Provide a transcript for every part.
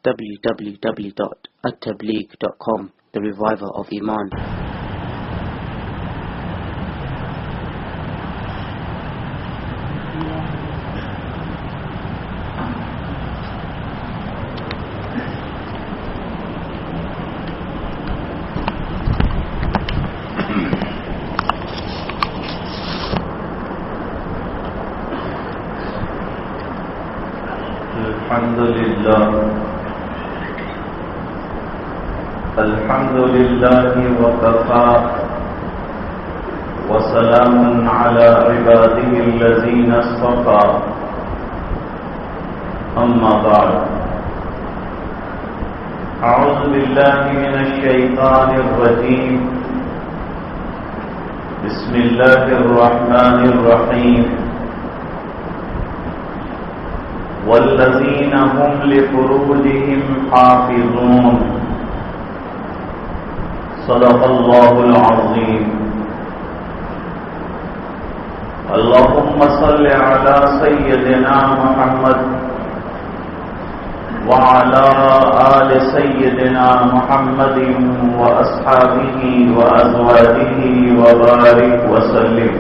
www.attableek.com, the reviver of Iman. الحمد لله وكفى وسلام على عباده الذين اصطفى أما بعد أعوذ بالله من الشيطان الرجيم بسم الله الرحمن الرحيم والذين هم لفروجهم حافظون صدق الله العظيم اللهم صل على سيدنا محمد وعلى آل سيدنا محمد وأصحابه وأزواجه وبارك وسلم.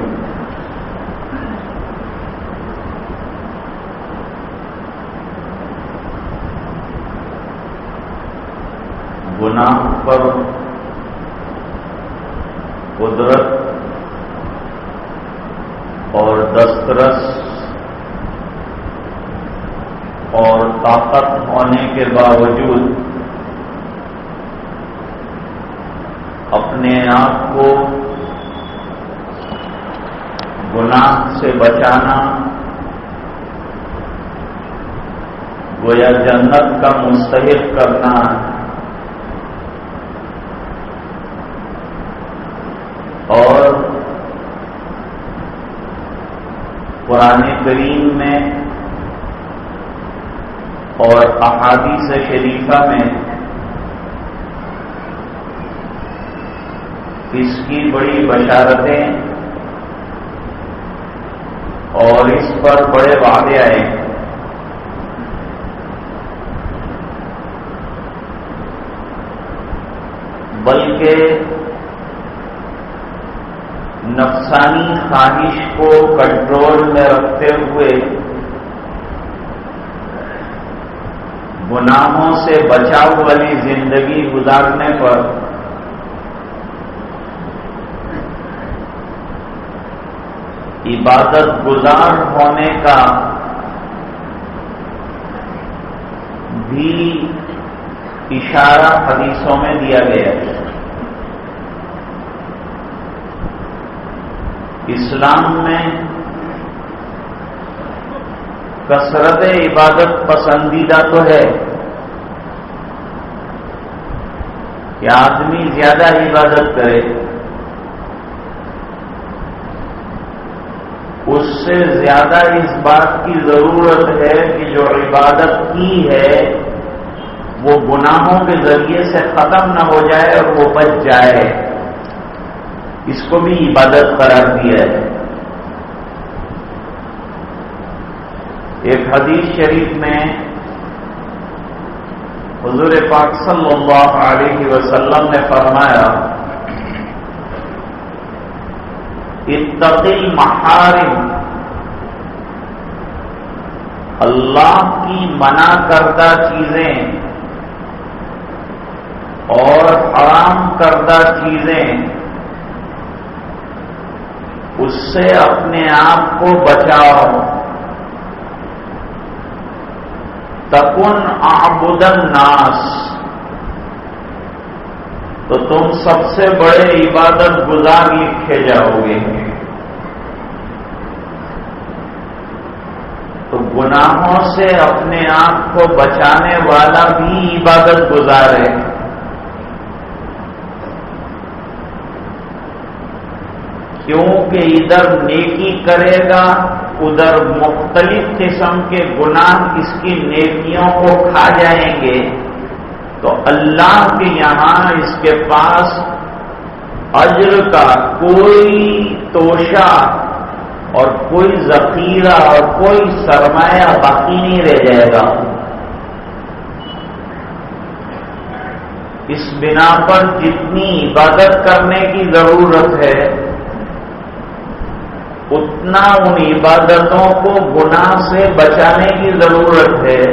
گناہ پر قدرت اور دسترس اور طاقت ہونے کے باوجود اپنے آپ کو گناہ سے بچانا گویا جنت کا مستحق کرنا اور قرآن کریم میں اور احادیث شریفہ میں اس کی بڑی بشارتیں اور اس پر بڑے وعدے آئے. بلکہ نفسانی خواہش کو کنٹرول میں رکھتے ہوئے گناہوں سے بچاؤ والی زندگی گزارنے پر عبادت گزار ہونے کا بھی اشارہ حدیثوں میں دیا گیا ہے. اسلام میں کثرت عبادت پسندیدہ تو ہے کہ آدمی زیادہ عبادت کرے، اس سے زیادہ اس بات کی ضرورت ہے کہ جو عبادت کی ہے وہ گناہوں کے ذریعے سے ختم نہ ہو جائے اور وہ بچ جائے. اس کو بھی عبادت قرار دیا ہے. ایک حدیث شریف میں حضور پاک صلی اللہ علیہ وسلم نے فرمایا اتق المحارم، اللہ کی منع کردہ چیزیں اور حرام کردہ چیزیں اس سے اپنے آپ کو بچاؤ. تکن اعبد الناس، تو تم سب سے بڑے عبادت گزار لکھے جاؤ گے. تو گناہوں سے اپنے آپ کو بچانے والا بھی عبادت گزار ہے. کیونکہ ادھر نیکی کرے گا ادھر مختلف قسم کے گناہ اس کی نیکیوں کو کھا جائیں گے. تو اللہ کے یہاں اس کے پاس اجر کا کوئی توشہ اور کوئی ذخیرہ اور کوئی سرمایہ باقی نہیں رہ جائے گا. اس بنا پر جتنی عبادت کرنے کی ضرورت ہے اتنا ان عبادتوں کو گناہ سے بچانے کی ضرورت ہے،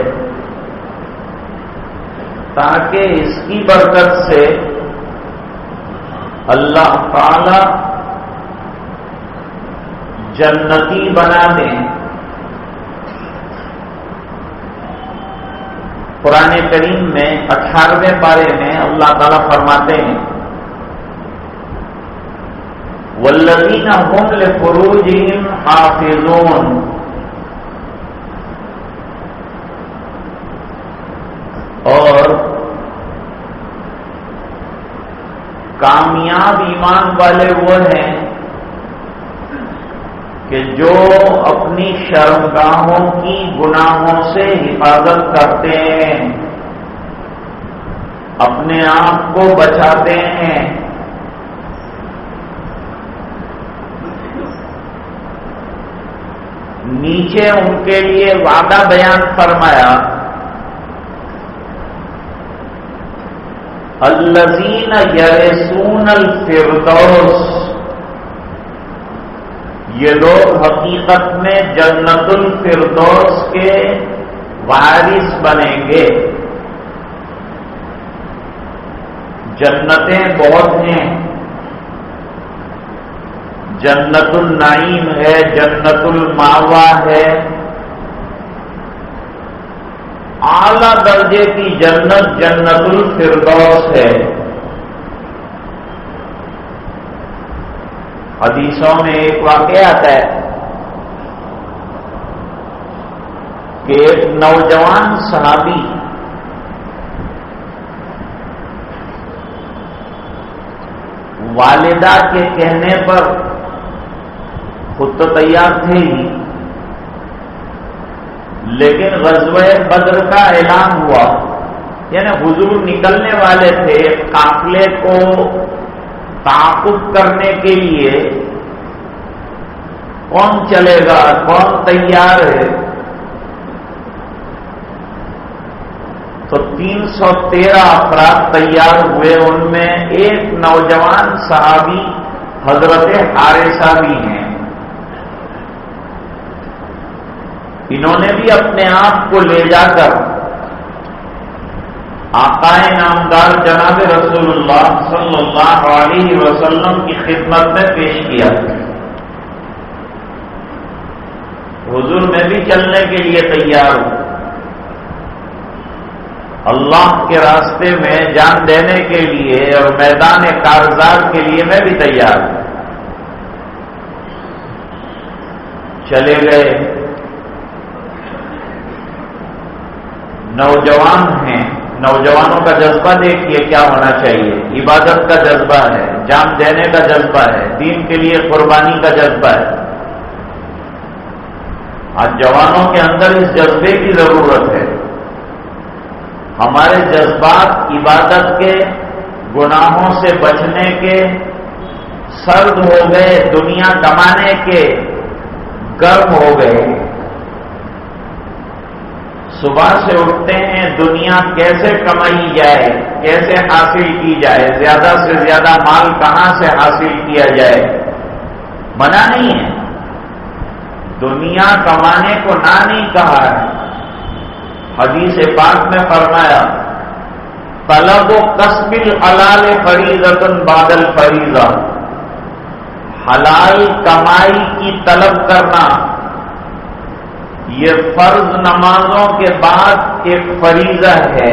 تاکہ اس کی برکت سے اللہ تعالی جنتی بنا دیں۔ قرآن کریم میں 18ویں پارے میں اللہ تعالیٰ فرماتے ہیں والذین هم لفروجہم حافظون، اور کامیاب ایمان والے وہ ہیں کہ جو اپنی شرمگاہوں کی گناہوں سے حفاظت کرتے ہیں، اپنے آپ کو بچاتے ہیں۔ نیچے ان کے لیے وعدہ بیان فرمایا الذین یرثون الفردوس، یہ لوگ حقیقت میں جنت الفردوس کے وارث بنیں گے۔ جنتیں بہت ہیں، جنت النعیم ہے، جنت الماوا ہے، اعلی درجے کی جنت جنت الفردوس ہے۔ حدیثوں میں ایک واقعہ آتا ہے کہ ایک نوجوان صحابی والدہ کے کہنے پر خود تو تیار تھے ہی، لیکن غزوہ بدر کا اعلان ہوا، یعنی حضور نکلنے والے تھے قافلے کو تعاقب کرنے کے لیے، کون چلے گا، کون تیار ہے؟ تو 313 افراد تیار ہوئے، ان میں ایک نوجوان صحابی حضرت حارثہ بھی ہیں۔ انہوں نے بھی اپنے آپ کو لے جا کر آقا نامدار جناب رسول اللہ صلی اللہ علیہ وسلم کی خدمت میں پیش کیا۔ حضور میں بھی چلنے کے لیے تیار ہوں، اللہ کے راستے میں جان دینے کے لیے اور میدان کارزار کے لیے میں بھی تیار ہوں۔ چلے گئے، نوجوان ہیں، نوجوانوں کا جذبہ دیکھیے کیا ہونا چاہیے، عبادت کا جذبہ ہے، جان دینے کا جذبہ ہے، دین کے لیے قربانی کا جذبہ ہے۔ آج جوانوں کے اندر اس جذبے کی ضرورت ہے۔ ہمارے جذبات عبادت کے، گناہوں سے بچنے کے سرد ہو گئے، دنیا کمانے کے گرم ہو گئے۔ صبح سے اٹھتے ہیں، دنیا کیسے کمائی جائے، کیسے حاصل کی جائے، زیادہ سے زیادہ مال کہاں سے حاصل کیا جائے۔ منع نہیں ہے، دنیا کمانے کو نہ نہیں کہا ہے۔ حدیث پاک میں فرمایا طلب و کسب الحلال فریضۃ بعد الفریضہ، حلال کمائی کی طلب کرنا یہ فرض نمازوں کے بعد ایک فریضہ ہے،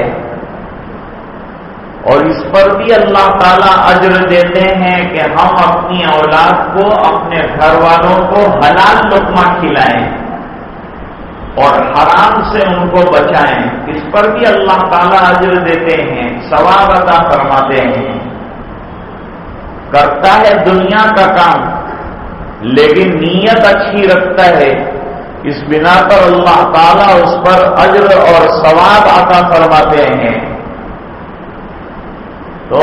اور اس پر بھی اللہ تعالیٰ اجر دیتے ہیں کہ ہم اپنی اولاد کو، اپنے گھر والوں کو حلال لقمہ کھلائیں اور حرام سے ان کو بچائیں۔ اس پر بھی اللہ تعالیٰ اجر دیتے ہیں، ثواب عطا فرماتے ہیں۔ کرتا ہے دنیا کا کام لیکن نیت اچھی رکھتا ہے، اس بنا پر اللہ تعالیٰ اس پر اجر اور ثواب عطا فرماتے ہیں۔ تو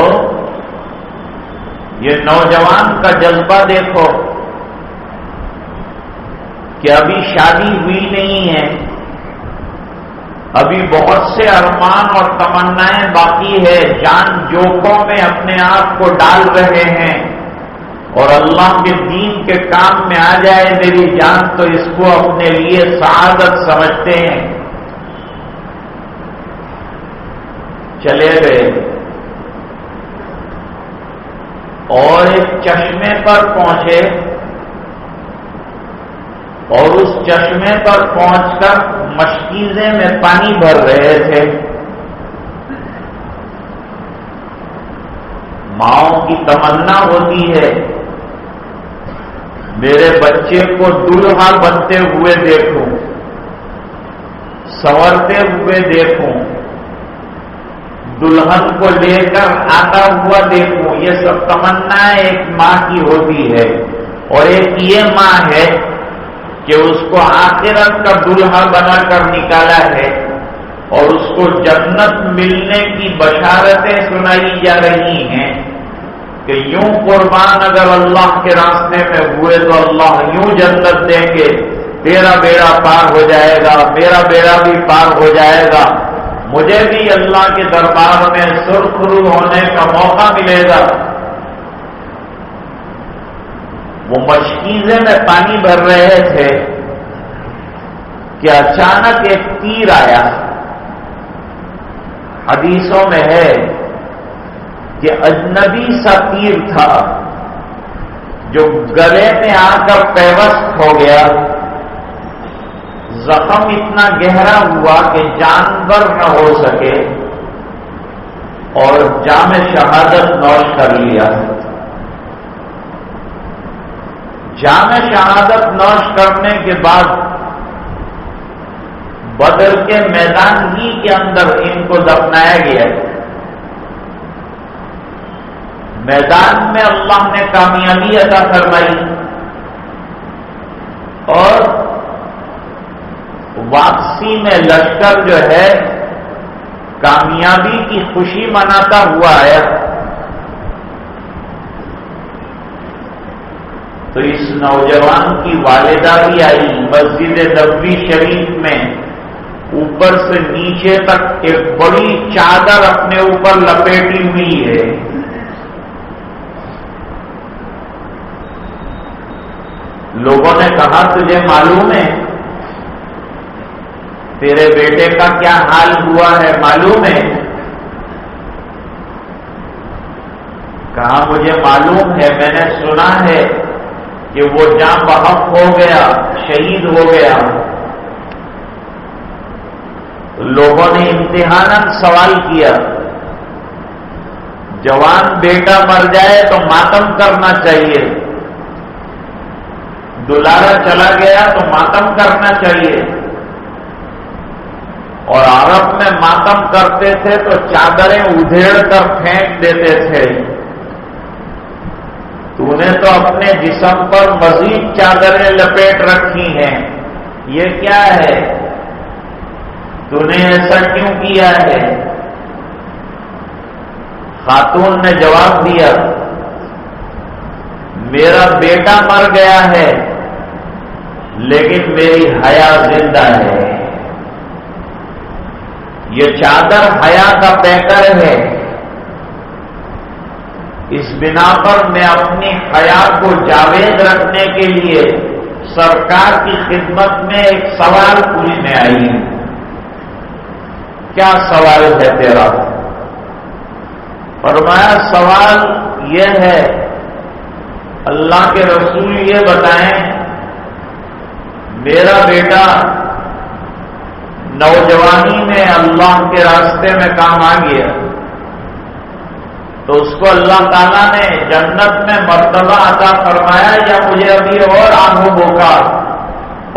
یہ نوجوان کا جذبہ دیکھو کہ ابھی شادی ہوئی نہیں ہے، ابھی بہت سے ارمان اور تمنائیں باقی ہے، جان جوکھوں میں اپنے آپ کو ڈال رہے ہیں، اور اللہ کے دین کے کام میں آ جائے میری جان تو اس کو اپنے لیے سعادت سمجھتے ہیں۔ چلے گئے اور ایک چشمے پر پہنچے، اور اس چشمے پر پہنچ کر مشکیزے میں پانی بھر رہے تھے۔ ماؤں کی تمنا ہوتی ہے میرے بچے کو دلہا بنتے ہوئے دیکھوں، سنورتے ہوئے دیکھوں، دلہن کو لے کر آتا ہوا دیکھوں، یہ سب تمنا ایک ماں کی ہوتی ہے۔ اور ایک یہ ماں ہے کہ اس کو آخرت کا دلہا بنا کر نکالا ہے، اور اس کو جنت ملنے کی بشارتیں سنائی جا رہی ہیں کہ یوں قربان اگر اللہ کے راستے میں ہوئے تو اللہ یوں جنت دیں گے، تیرا بیڑا پار ہو جائے گا، میرا بیڑا بھی پار ہو جائے گا، مجھے بھی اللہ کے دربار میں سرخرو ہونے کا موقع ملے گا۔ وہ مشکیزے میں پانی بھر رہے تھے کہ اچانک ایک تیر آیا۔ حدیثوں میں ہے کہ اجنبی سا تیر تھا جو گلے میں آ کر پیوست ہو گیا، زخم اتنا گہرا ہوا کہ جانور نہ ہو سکے، اور جام شہادت نوش کر لیا۔ جام شہادت نوش کرنے کے بعد بدر کے میدان ہی کے اندر ان کو دفنایا گیا۔ میدان میں اللہ نے کامیابی عطا فرمائی، اور واپسی میں لشکر جو ہے کامیابی کی خوشی مناتا ہوا آیا۔ تو اس نوجوان کی والدہ بھی آئی، مسجد نبوی شریف میں اوپر سے نیچے تک ایک بڑی چادر اپنے اوپر لپیٹی ہوئی ہے۔ لوگوں نے کہا تجھے معلوم ہے تیرے بیٹے کا کیا حال ہوا ہے، معلوم ہے؟ کہا مجھے معلوم ہے، میں نے سنا ہے کہ وہ جاں بحق ہو گیا، شہید ہو گیا۔ لوگوں نے امتحاناً سوال کیا، جوان بیٹا مر جائے تو ماتم کرنا چاہیے، دلارا چلا گیا تو ماتم کرنا چاہیے، اور عرب میں ماتم کرتے تھے تو چادریں ادھیڑ کر پھینک دیتے تھے۔ تو نے تو اپنے جسم پر مزید چادریں لپیٹ رکھی ہیں، یہ کیا ہے؟ تو نے ایسا کیوں کیا ہے؟ خاتون نے جواب دیا، میرا بیٹا مر گیا ہے لیکن میری حیا زندہ ہے۔ یہ چادر حیا کا پیکر ہے، اس بنا پر میں اپنی حیا کو جاوید رکھنے کے لیے سرکار کی خدمت میں ایک سوال پوچھنے آئی ہوں۔ کیا سوال ہے تیرا؟ فرمایا سوال یہ ہے، اللہ کے رسول یہ بتائیں میرا بیٹا نوجوانی میں اللہ کے راستے میں کام آ گیا تو اس کو اللہ تعالیٰ نے جنت میں مرتبہ عطا فرمایا، یا مجھے ابھی اور آنکھوں بھوکا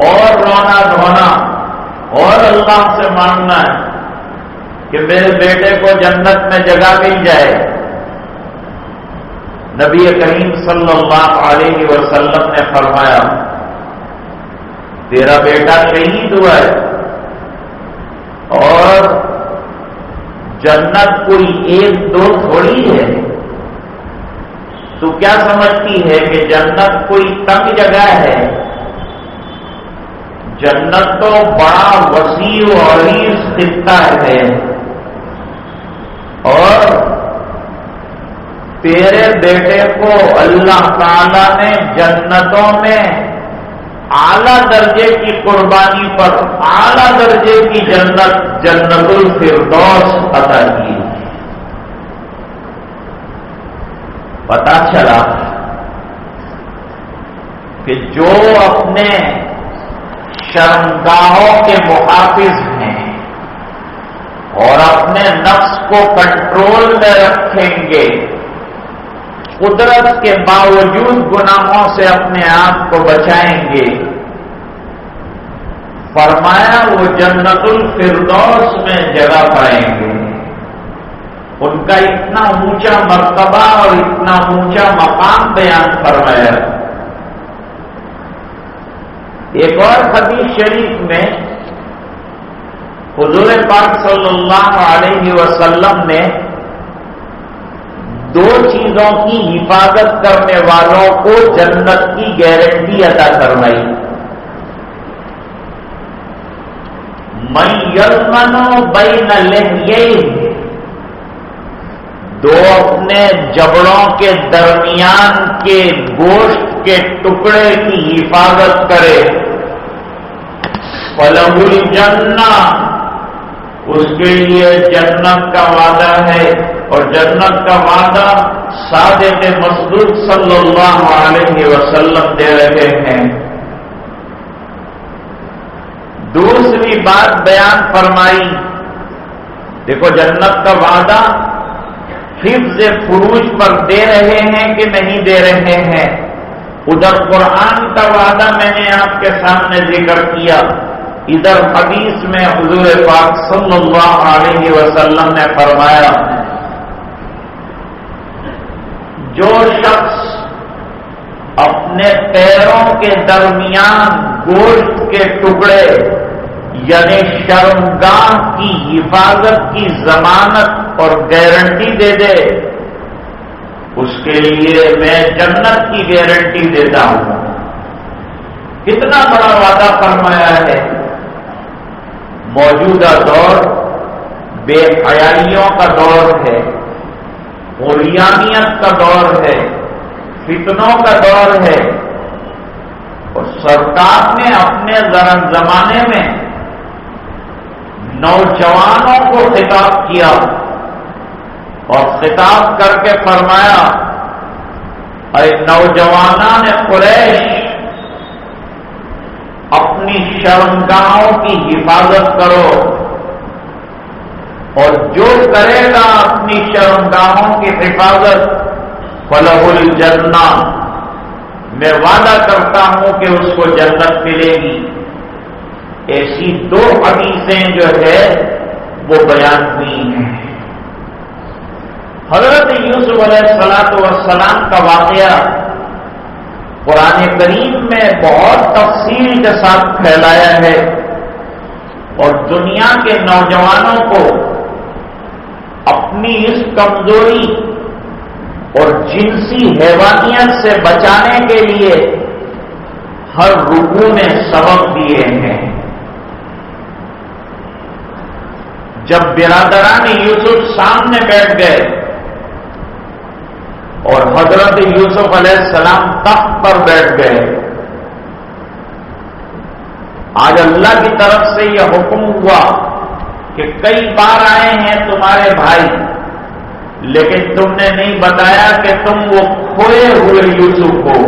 اور رونا دھونا اور اللہ سے مانگنا ہے کہ میرے بیٹے کو جنت میں جگہ مل جائے؟ نبی کریم صلی اللہ علیہ وسلم نے فرمایا تیرا بیٹا شہید ہوا ہے، اور جنت کوئی ایک دو تھوڑی ہے۔ تو کیا سمجھتی ہے کہ جنت کوئی تنگ جگہ ہے؟ جنت تو بڑا وسیع و عریض خطہ ہے، اور تیرے بیٹے کو اللہ تعالی نے جنتوں میں اعلیٰ درجے کی قربانی پر اعلیٰ درجے کی جنت، جنت الفردوس عطا کی۔ پتا چلا کہ جو اپنے شرمگاہوں کے محافظ ہیں اور اپنے نفس کو کنٹرول میں رکھیں گے، قدرت کے باوجود گناہوں سے اپنے آپ کو بچائیں گے، فرمایا وہ جنت الفردوس میں جگہ پائیں گے۔ ان کا اتنا اونچا مرتبہ اور اتنا اونچا مقام بیان فرمایا۔ ایک اور حدیث شریف میں حضور پاک صلی اللہ علیہ وسلم نے دو چیزوں کی حفاظت کرنے والوں کو جنت کی گارنٹی عطا فرمائی۔ من یضمن بین لحییہ، دو اپنے جبڑوں کے درمیان کے گوشت کے ٹکڑے کی حفاظت کرے، فلہ الجنہ، اس کے لیے جنت کا وعدہ ہے، اور جنت کا وعدہ صادق مصدوق صلی اللہ علیہ وسلم دے رہے ہیں۔ دوسری بات بیان فرمائی، دیکھو جنت کا وعدہ حفظ فروج پر دے رہے ہیں کہ نہیں دے رہے ہیں۔ ادھر قرآن کا وعدہ میں نے آپ کے سامنے ذکر کیا، ادھر حدیث میں حضور پاک صلی اللہ علیہ وسلم نے فرمایا جو شخص اپنے پیروں کے درمیان گوشت کے ٹکڑے یعنی شرمگاہ کی حفاظت کی ضمانت اور گارنٹی دے دے، اس کے لیے میں جنت کی گارنٹی دیتا ہوں۔ کتنا بڑا وعدہ فرمایا ہے۔ موجودہ دور بے حیائیوں کا دور ہے، عریانیت کا دور ہے، فتنوں کا دور ہے، اور سرکار نے اپنے زمانے میں نوجوانوں کو خطاب کیا اور خطاب کر کے فرمایا، اے نوجوانان قریش، اپنی شرمگاہوں کی حفاظت کرو، اور جو کرے گا اپنی شرمگاہوں کی حفاظت فلہ الجنہ، میں وعدہ کرتا ہوں کہ اس کو جنت ملے گی۔ ایسی دو حدیثیں جو ہے وہ بیان ہوئی ہیں۔ حضرت یوسف علیہ السلام کا واقعہ قرآن کریم میں بہت تفصیل کے ساتھ پھیلایا ہے، اور دنیا کے نوجوانوں کو اپنی اس کمزوری اور جنسی حیوانیت سے بچانے کے لیے ہر رکوع میں سبق دیے ہیں۔ جب برادران یوسف سامنے بیٹھ گئے اور حضرت یوسف علیہ السلام تخت پر بیٹھ گئے، آج اللہ کی طرف سے یہ حکم ہوا کہ کئی بار آئے ہیں تمہارے بھائی، لیکن تم نے نہیں بتایا کہ تم وہ کھوئے ہوئے یوسف ہو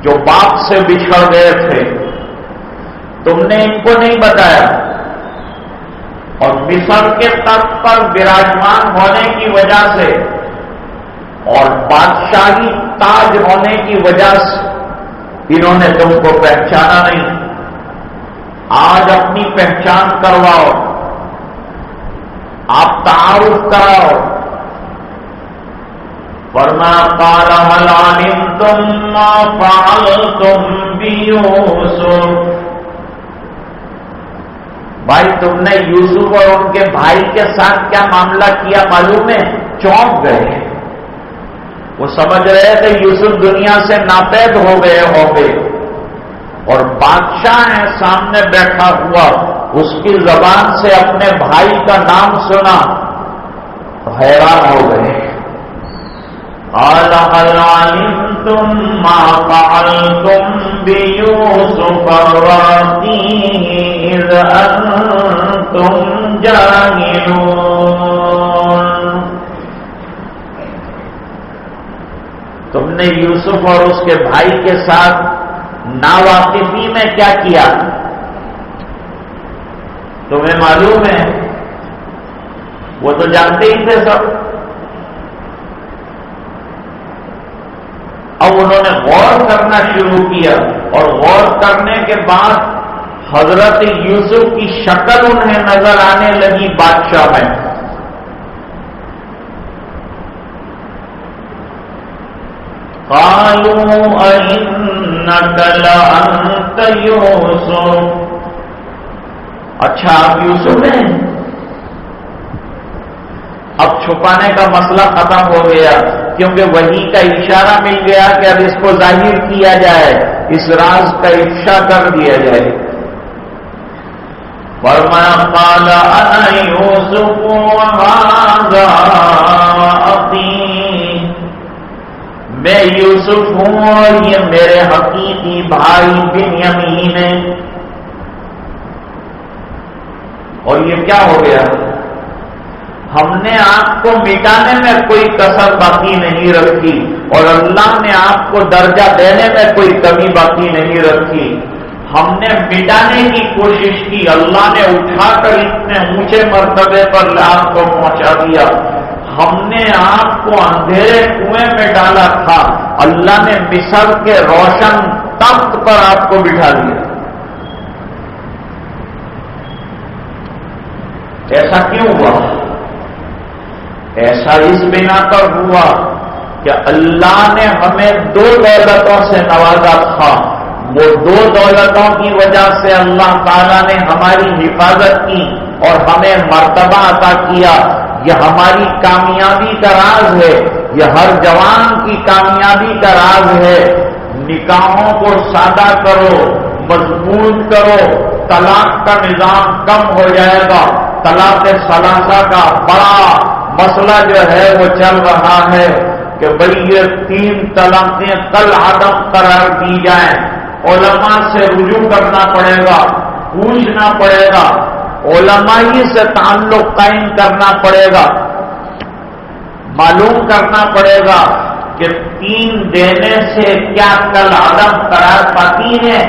جو باپ سے بچھڑ گئے تھے، تم نے ان کو نہیں بتایا، اور مصر کے تخت پر براجمان ہونے کی وجہ سے اور بادشاہی تاج ہونے کی وجہ سے انہوں نے تم کو پہچانا نہیں۔ آج اپنی پہچان کرواؤ، آپ تعارف کراؤ۔ فرمایا قال هل علمتم ما فعلتم بيوسف، بھائی تم نے یوسف اور ان کے بھائی کے ساتھ کیا معاملہ کیا معلوم ہے؟ چونک گئے، وہ سمجھ رہے تھے یوسف دنیا سے ناپید ہو گئے ہوں گے، اور بادشاہ ہے سامنے بیٹھا ہوا، اس کی زبان سے اپنے بھائی کا نام سنا تو حیران ہو گئے. قال هل علمتم ما فعلتم بيوسف وأخيه إذ أنتم جاهلون. تم نے یوسف اور اس کے بھائی کے ساتھ ناواقفی میں کیا کیا؟ تمہیں معلوم ہے؟ وہ تو جانتے ہی تھے سب. اب انہوں نے غور کرنا شروع کیا اور غور کرنے کے بعد حضرت یوسف کی شکل انہیں نظر آنے لگی بادشاہ میں. قالوا أئنك لأنت يوسف. اچھا آپ یوسف ہیں؟ اب چھپانے کا مسئلہ ختم ہو گیا، کیونکہ وحی کا اشارہ مل گیا کہ اب اس کو ظاہر کیا جائے، اس راز کا افشا کر دیا جائے. فرمایا قال انا یوسف وهذا اخی. میں یوسف ہوں اور یہ میرے حقیقی بھائی بنیامین ہے. اور یہ کیا ہو گیا؟ ہم نے آپ کو مٹانے میں کوئی کسر باقی نہیں رکھی اور اللہ نے آپ کو درجہ دینے میں کوئی کمی باقی نہیں رکھی. ہم نے مٹانے کی کوشش کی، اللہ نے اٹھا کر اتنے اونچے مرتبے پر آپ کو پہنچا دیا. ہم نے آپ کو اندھیرے کنویں میں ڈالا تھا، اللہ نے مصر کے روشن تخت پر آپ کو بٹھا دیا. ایسا کیوں ہوا؟ ایسا اس بنا پر ہوا کہ اللہ نے ہمیں 2 دولتوں سے نوازا تھا. وہ 2 دولتوں کی وجہ سے اللہ تعالیٰ نے ہماری حفاظت کی اور ہمیں مرتبہ عطا کیا. یہ ہماری کامیابی کا راز ہے، یہ ہر جوان کی کامیابی کا راز ہے. نکاحوں کو سادہ کرو، مضبوط کرو، طلاق کا نظام کم ہو جائے گا. طلاق ثلاثہ کا بڑا مسئلہ جو ہے وہ چل رہا ہے کہ بھئی یہ 3 طلاقیں کل عدم قرار دی جائیں. علماء سے رجوع کرنا پڑے گا، پوچھنا پڑے گا، علماء ہی سے تعلق قائم کرنا پڑے گا، معلوم کرنا پڑے گا کہ 3 دینے سے کیا کل عدم قرار پاتی ہے.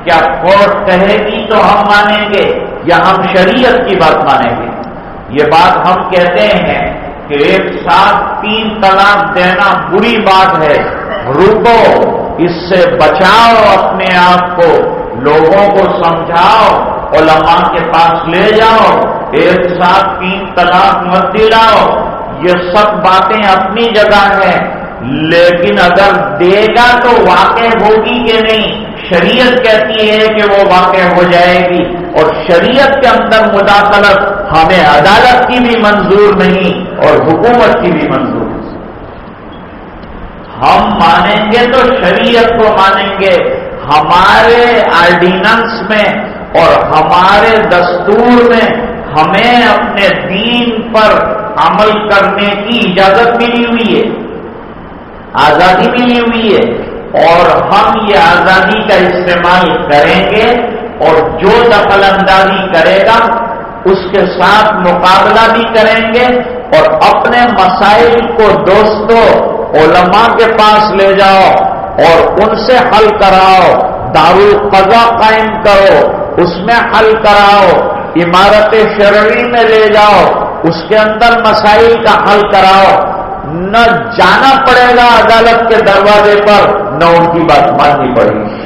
کیا کورٹ کہے گی تو ہم مانیں گے یا ہم شریعت کی بات مانیں گے؟ یہ بات ہم کہتے ہیں کہ ایک ساتھ 3 طلاق دینا بری بات ہے. رکو، اس سے بچاؤ اپنے آپ کو، لوگوں کو سمجھاؤ، علماء کے پاس لے جاؤ. ایک ساتھ 3 طلاق مت دلاؤ. یہ سب باتیں اپنی جگہ ہیں، لیکن اگر دے گا تو واقع ہوگی کہ نہیں؟ شریعت کہتی ہے کہ وہ واقع ہو جائے گی، اور شریعت کے اندر مداخلت ہمیں عدالت کی بھی منظور نہیں اور حکومت کی بھی منظور نہیں. ہم مانیں گے تو شریعت کو مانیں گے. ہمارے آرڈیننس میں اور ہمارے دستور میں ہمیں اپنے دین پر عمل کرنے کی اجازت ملی ہوئی ہے، آزادی ملی ہوئی ہے، اور ہم یہ آزادی کا استعمال کریں گے. اور جو دخل اندازی کرے گا اس کے ساتھ مقابلہ بھی کریں گے، اور اپنے مسائل کو دوستوں علماء کے پاس لے جاؤ اور ان سے حل کراؤ. دارالقضا قائم کرو، اس میں حل کراؤ. عمارت شرعی میں لے جاؤ، اس کے اندر مسائل کا حل کراؤ. نہ جانا پڑے گا عدالت کے دروازے پر، نہ ان کی بات ماننی پڑے گی.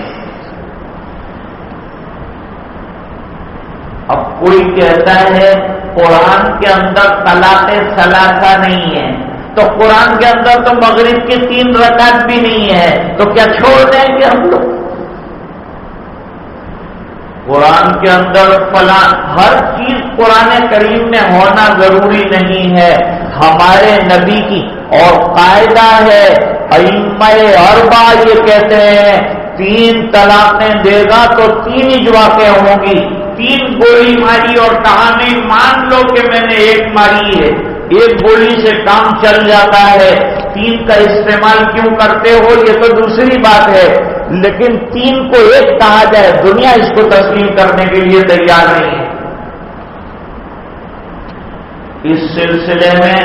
اب کوئی کہتا ہے قرآن کے اندر طلاق ثلاثہ نہیں ہے، تو قرآن کے اندر تو مغرب کی 3 رکعت بھی نہیں ہے، تو کیا چھوڑ دیں گے ہم لوگ؟ قرآن کے اندر فلاں ہر چیز قرآن کریم میں ہونا ضروری نہیں ہے. ہمارے نبی کی اور قاعدہ ہے، ائمہ اربعہ یہ کہتے ہیں 3 طلاقیں دے گا تو 3 ہی واقع ہوں گی. 3 گولی ماری اور کہا نہیں مان لو کہ میں نے 1 ماری ہے. 1 گولی سے کام چل جاتا ہے. 3 کا استعمال کیوں کرتے ہو یہ تو دوسری بات ہے، لیکن 3 کو 1 کہا جائے دنیا اس کو تسلیم کرنے کے لیے تیار نہیں ہے. اس سلسلے میں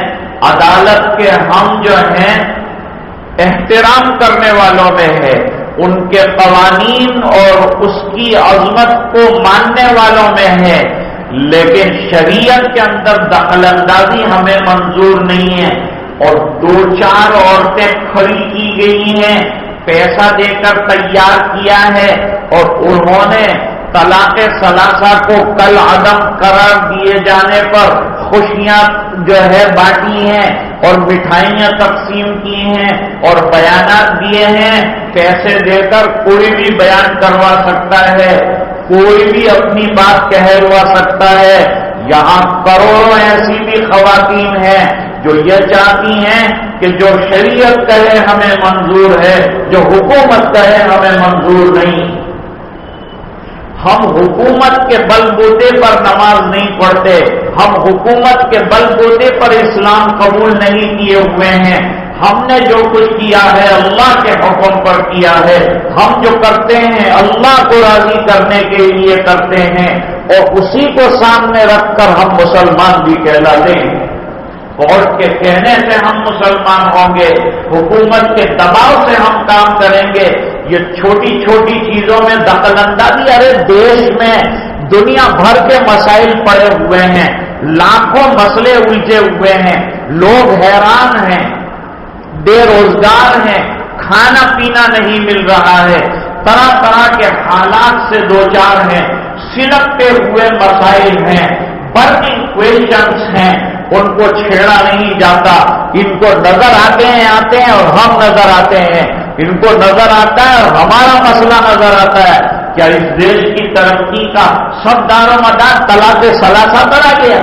عدالت کے ہم جو ہیں احترام کرنے والوں میں ہے، ان کے قوانین اور اس کی عظمت کو ماننے والوں میں ہے، لیکن شریعت کے اندر دخل اندازی ہمیں منظور نہیں ہے. اور 2-4 عورتیں کھڑی کی گئی ہیں، پیسہ دے کر تیار کیا ہے، اور انہوں نے طلاق ثلاثہ کو کل عدم قرار دیے جانے پر خوشیاں جو ہے بانٹی ہیں اور مٹھائیاں تقسیم کی ہیں اور بیانات دیے ہیں. پیسے دے کر کوئی بھی بیان کروا سکتا ہے، کوئی بھی اپنی بات کہلوا سکتا ہے. یہاں کروڑوں ایسی بھی خواتین ہیں جو یہ چاہتی ہیں کہ جو شریعت کہے ہمیں منظور ہے، جو حکومت کہے ہمیں منظور نہیں. ہم حکومت کے بل بوتے پر نماز نہیں پڑھتے، ہم حکومت کے بل بوتے پر اسلام قبول نہیں کیے ہوئے ہیں. ہم نے جو کچھ کیا ہے اللہ کے حکم پر کیا ہے. ہم جو کرتے ہیں اللہ کو راضی کرنے کے لیے کرتے ہیں، اور اسی کو سامنے رکھ کر ہم مسلمان بھی کہلاتے ہیں. کورٹ کے کہنے سے ہم مسلمان ہوں گے، حکومت کے دباؤ سے ہم کام کریں گے. یہ چھوٹی چھوٹی چیزوں میں دخل اندازی، ارے دیش میں دنیا بھر کے مسائل پڑے ہوئے ہیں، لاکھوں مسئلے الجھے ہوئے ہیں، لوگ حیران ہیں، بے روزگار ہیں، کھانا پینا نہیں مل رہا ہے، طرح طرح کے حالات سے دوچار ہیں، سلگتے ہوئے مسائل ہیں، برننگ کویشچنس ہیں. ان کو چھیڑا نہیں جاتا. ان کو نظر آتے ہیں اور ہم نظر آتے ہیں، ان کو نظر آتا ہے اور ہمارا مسئلہ نظر آتا ہے. کیا اس دیش کی ترقی کا سب دار و مدار طلاق ثلاثہ پر آ گیا؟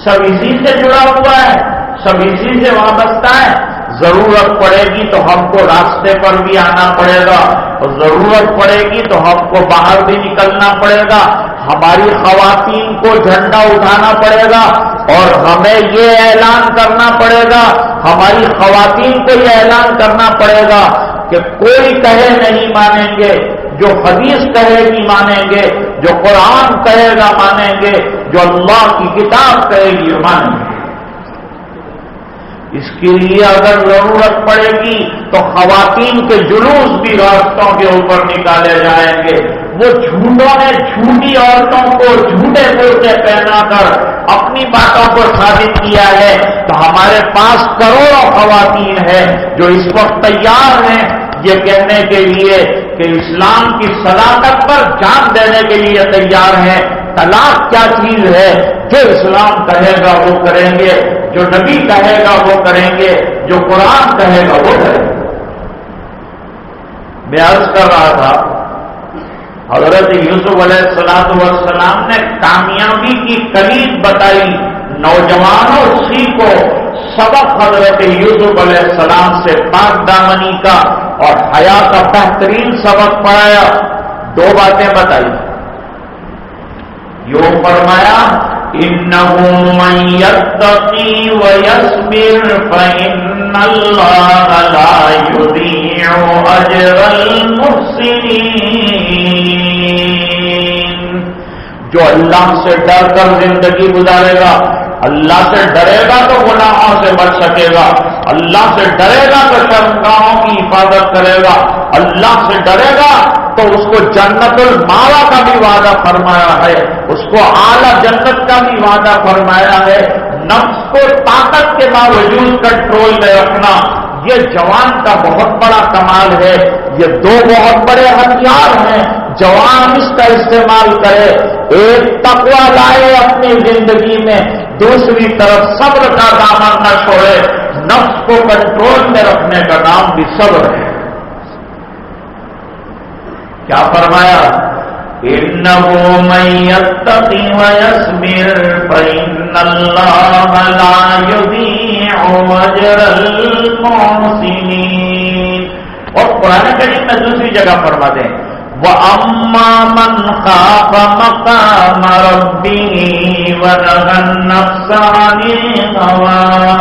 سب اسی سے جڑا ہوا ہے، سب اسی سے وابستہ ہے. ضرورت پڑے گی تو ہم کو راستے پر بھی آنا پڑے گا، اور ضرورت پڑے گی تو ہم کو باہر بھی نکلنا پڑے گا. ہماری خواتین کو جھنڈا اٹھانا پڑے گا اور ہمیں یہ اعلان کرنا پڑے گا، ہماری خواتین کو یہ اعلان کرنا پڑے گا کہ کوئی کہے نہیں مانیں گے، جو حدیث کہے گی مانیں گے، جو قرآن کہے گا مانیں گے، جو اللہ کی کتاب کہے گی مانیں گے. اس کے لیے اگر ضرورت پڑے گی تو خواتین کے جلوس بھی راستوں کے اوپر نکالے جائیں گے. وہ جھوٹوں نے جھوٹی عورتوں کو جھوٹے برقعے پہنا کر اپنی باتوں کو ثابت کیا ہے، تو ہمارے پاس کروڑوں خواتین ہیں جو اس وقت تیار ہیں یہ کہنے کے لیے کہ اسلام کی صداقت پر جان دینے کے لیے تیار ہیں. طلاق کیا چیز ہے؟ جو اسلام کہے گا وہ کریں گے، جو نبی کہے گا وہ کریں گے، جو قرآن کہے گا وہ کریں گے. میں عرض کر رہا تھا حضرت یوسف علیہ السلام نے کامیابی کی کلید بتائی. نوجوانوں سیکھو سبق حضرت یوسف علیہ السلام سے پاک دامنی کا اور حیا کا بہترین سبق پڑھایا. 2 باتیں بتائی. یوں فرمایا إِنَّهُ مَن يَتَّقِي وَيَصْبِرْ فَإِنَّ اللَّهَ لَا يُضِيعُ أَجْرَ الْمُحْسِنِينَ. جو اللہ سے ڈر کر زندگی گزارے گا، اللہ سے ڈرے گا تو گناہوں سے بچ سکے گا، اللہ سے ڈرے گا تو شرمگاہوں کی حفاظت کرے گا، اللہ سے ڈرے گا تو اس کو جنت الماوا کا بھی وعدہ فرمایا ہے، اس کو اعلیٰ جنت کا بھی وعدہ فرمایا ہے. نفس کو طاقت کے باوجود کنٹرول میں رکھنا یہ جوان کا بہت بڑا کمال ہے. یہ 2 بہت بڑے ہتھیار ہیں، جوان اس کا استعمال کرے. ایک تقویٰ لائے اپنی زندگی میں، دوسری طرف صبر کا دامن نہ چھوڑے. نفس کو کنٹرول میں رکھنے کا نام بھی صبر ہے. کیا فرمایا؟ إِنَّهُ مَن يَتَّقِ وَيَصْبِرْ فَإِنَّ اللَّهَ لَا يُضِيعُ أَجْرَ الْمُحْسِنِينَ. اور قرآن کریم میں دوسری جگہ فرماتے ہیں وَأَمَّا مَنْ خَافَ مَقَامَ رَبِّهِ وَنَهَى النَّفْسَ عَنِ الْهَوَىٰ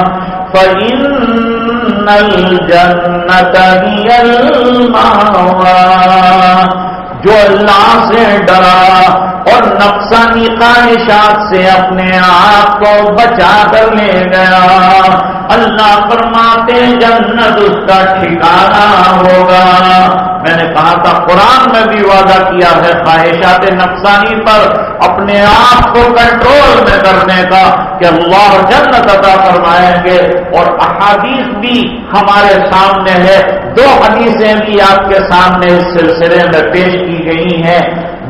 فَإِنَّ الْجَنَّةَ هِيَ الْمَأْوَىٰ۔ جو اللہ سے ڈرا اور نفسانی خواہشات سے اپنے آپ کو بچا کر لے گیا، اللہ فرماتے جنت اس کا ٹھکانہ ہوگا۔ میں نے کہا تھا قرآن میں بھی وعدہ کیا ہے خواہشات نفسانی پر اپنے آپ کو کنٹرول میں کرنے کا کہ اللہ جنت عطا فرمائیں گے، اور احادیث بھی ہمارے سامنے ہے، 2 حدیثیں بھی آپ کے سامنے اس سلسلے میں پیش کی گئی ہیں۔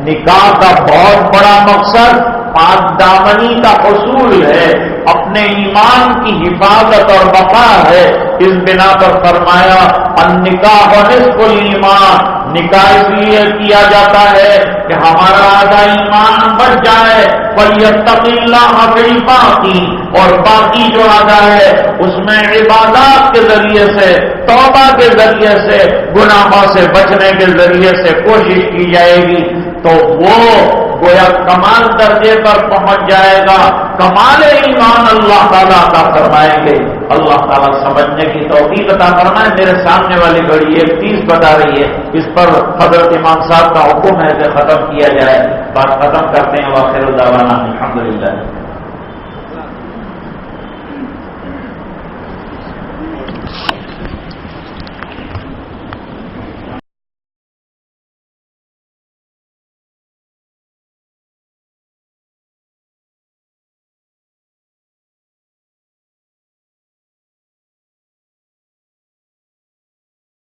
نکاح کا بہت بڑا مقصد پاک دامنی کا حصول ہے، اپنے ایمان کی حفاظت اور بقا ہے۔ اس بنا پر فرمایا النکاح نصف الایمان، نکاح اس لیے کیا جاتا ہے کہ ہمارا آدھا ایمان بچ جائے، فَلْيَتَّقِ اللَّهَ فِي الْبَاقِي، اور باقی جو آدھا ہے اس میں عبادات کے ذریعے سے، توبہ کے ذریعے سے، گناہوں سے بچنے کے ذریعے سے کوشش کی جائے گی تو وہ گویا کمال درجے پر پہنچ جائے گا۔ کمال ایمان اللہ تعالیٰ عطا فرمائیں گے۔ اللہ تعالیٰ سمجھنے کی توفیق عطا فرمائے۔ میرے سامنے والی گھڑی 1:30 بتا رہی ہے، اس پر حضرت امام صاحب کا حکم ہے کہ ختم کیا جائے۔ بات ختم کرتے ہیں، وآخر دعوانا الحمدللہ۔